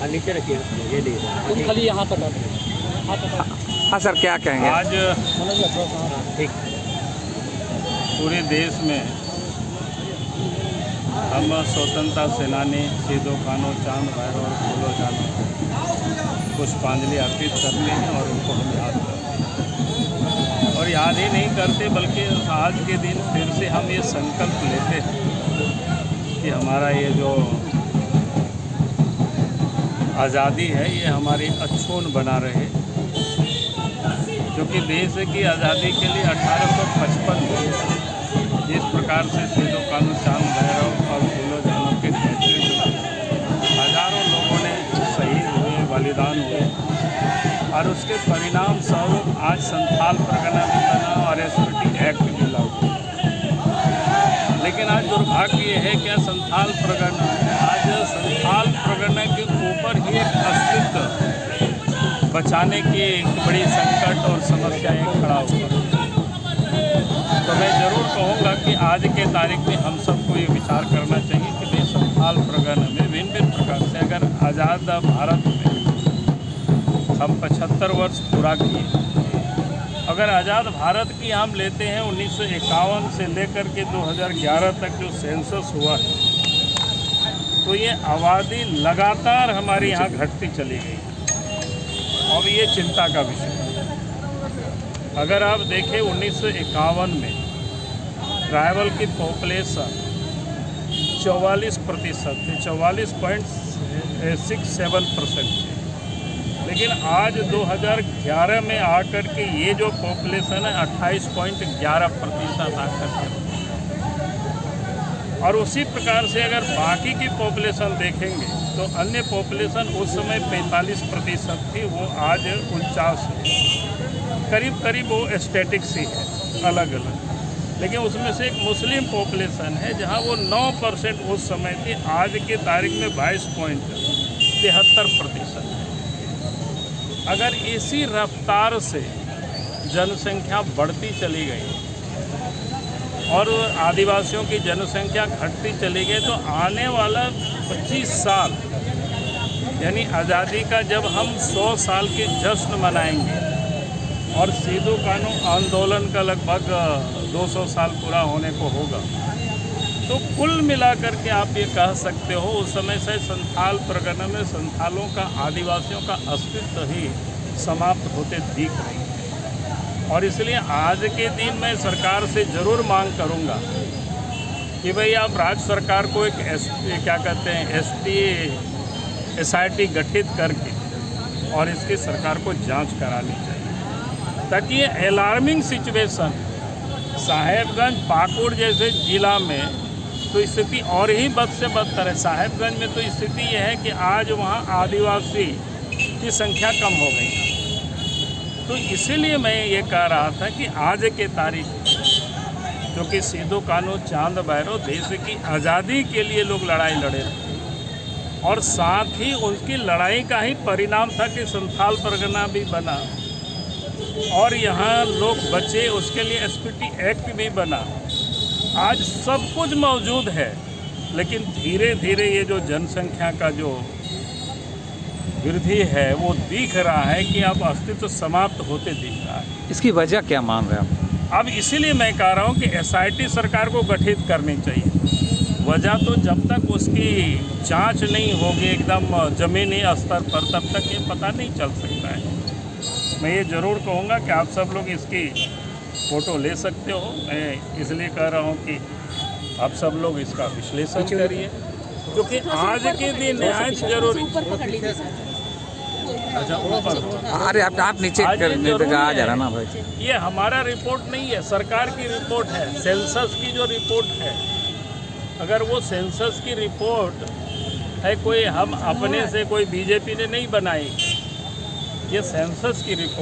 नीचे रखिए, ये तुम खाली यहाँ तक हाँ सर, क्या कहेंगे? आज ठीक। पूरे देश में हम स्वतंत्रता सेनानी सिदो कान्हू, चांद भैरव और फूलो जानो को पुष्पांजलि अर्पित करते हैं और उनको हम याद करते हैं। और याद ही नहीं करते बल्कि आज के दिन फिर से हम ये संकल्प लेते हैं कि हमारा ये जो आज़ादी है ये हमारी अछून बना रहे, क्योंकि देश की आज़ादी के लिए 1855 में जिस प्रकार से सिदो कान्हू, चांद भैरव और फूलो जानो के नेतृत्व में हज़ारों लोगों ने शहीद हुए, बलिदान हुए, और उसके परिणाम स्वरूप आज संथाल परगना भी बना और एसपीटी एक्ट भी लागू। लेकिन आज दुर्भाग्य ये है कि संथाल परगना के ऊपर ही एक अस्तित्व बचाने की एक बड़ी संकट और समस्या एक खड़ा हुआ। तो मैं ज़रूर कहूँगा कि आज के तारीख में हम सबको ये विचार करना चाहिए कि भाई संथाल परगना में भिन्न भिन्न प्रकार से अगर आज़ाद भारत में हम 75 वर्ष पूरा किए, अगर आज़ाद भारत की हम लेते हैं 1951 से लेकर के 2011 तक जो सेंसस हुआ है, तो ये आबादी लगातार हमारे यहाँ घटती चली गई और ये चिंता का विषय है। अगर आप देखें 1951 में ट्राइबल की पॉपुलेशन 44% थी, 44.67% थी, लेकिन आज 2011 में आकर के ये जो पॉपुलेशन है 28.11% आकर के। और उसी प्रकार से अगर बाकी की पॉपुलेशन देखेंगे तो अन्य पॉपुलेशन उस समय 45% थी, वो आज 49 है। करीब करीब वो स्टैटिक्स ही है, अलग अलग। लेकिन उसमें से एक मुस्लिम पॉपुलेशन है जहां वो 9% उस समय थी, आज के तारीख में 22.73% है। अगर इसी रफ्तार से जनसंख्या बढ़ती चली गई और आदिवासियों की जनसंख्या घटती चली गई, तो आने वाला 25 साल यानी आज़ादी का जब हम 100 साल के जश्न मनाएंगे और सिदो कान्हू आंदोलन का लगभग 200 साल पूरा होने को होगा, तो कुल मिलाकर के आप ये कह सकते हो उस समय से संथाल परगना में संथालों का, आदिवासियों का अस्तित्व ही समाप्त होते दिख रही है। और इसलिए आज के दिन मैं सरकार से ज़रूर मांग करूंगा कि भाई आप राज्य सरकार को एक SIT गठित करके और इसकी सरकार को जांच करानी चाहिए, ताकि ये अलार्मिंग सिचुएशन साहेबगंज, पाकुड़ जैसे ज़िला में तो स्थिति और ही बद से बदतर है। साहेबगंज में तो स्थिति यह है कि आज वहाँ आदिवासी की संख्या कम हो गई। तो इसीलिए मैं ये कह रहा था कि आज के तारीख क्योंकि सिदो कान्हू, चांद भैरव देश की आज़ादी के लिए लोग लड़ाई लड़े और साथ ही उनकी लड़ाई का ही परिणाम था कि संथाल परगना भी बना और यहाँ लोग बचे, उसके लिए एसपीटी एक्ट भी बना। आज सब कुछ मौजूद है, लेकिन धीरे धीरे ये जो जनसंख्या का जो वृद्धि है वो दिख रहा है कि अब अस्तित्व समाप्त होते दिख रहा है। इसकी वजह क्या मान रहे हैं आप? अब इसीलिए मैं कह रहा हूँ कि SIT सरकार को गठित करनी चाहिए। वजह तो जब तक उसकी जांच नहीं होगी एकदम ज़मीनी स्तर पर, तब तक ये पता नहीं चल सकता है। मैं ये ज़रूर कहूँगा कि आप सब लोग इसकी फ़ोटो ले सकते हो। मैं इसलिए कह रहा हूँ कि आप सब लोग इसका विश्लेषण करिए, क्योंकि आज के दिन नहायत जरूरी। अच्छा, ऊपर अरे आप नीचे करने तक आ जा रहा ना भाई। ये हमारा रिपोर्ट नहीं है, सरकार की रिपोर्ट है, सेंसस की जो रिपोर्ट है। अगर वो सेंसस की रिपोर्ट है, कोई हम अपने से कोई बीजेपी ने नहीं बनाई, ये सेंसस की रिपोर्ट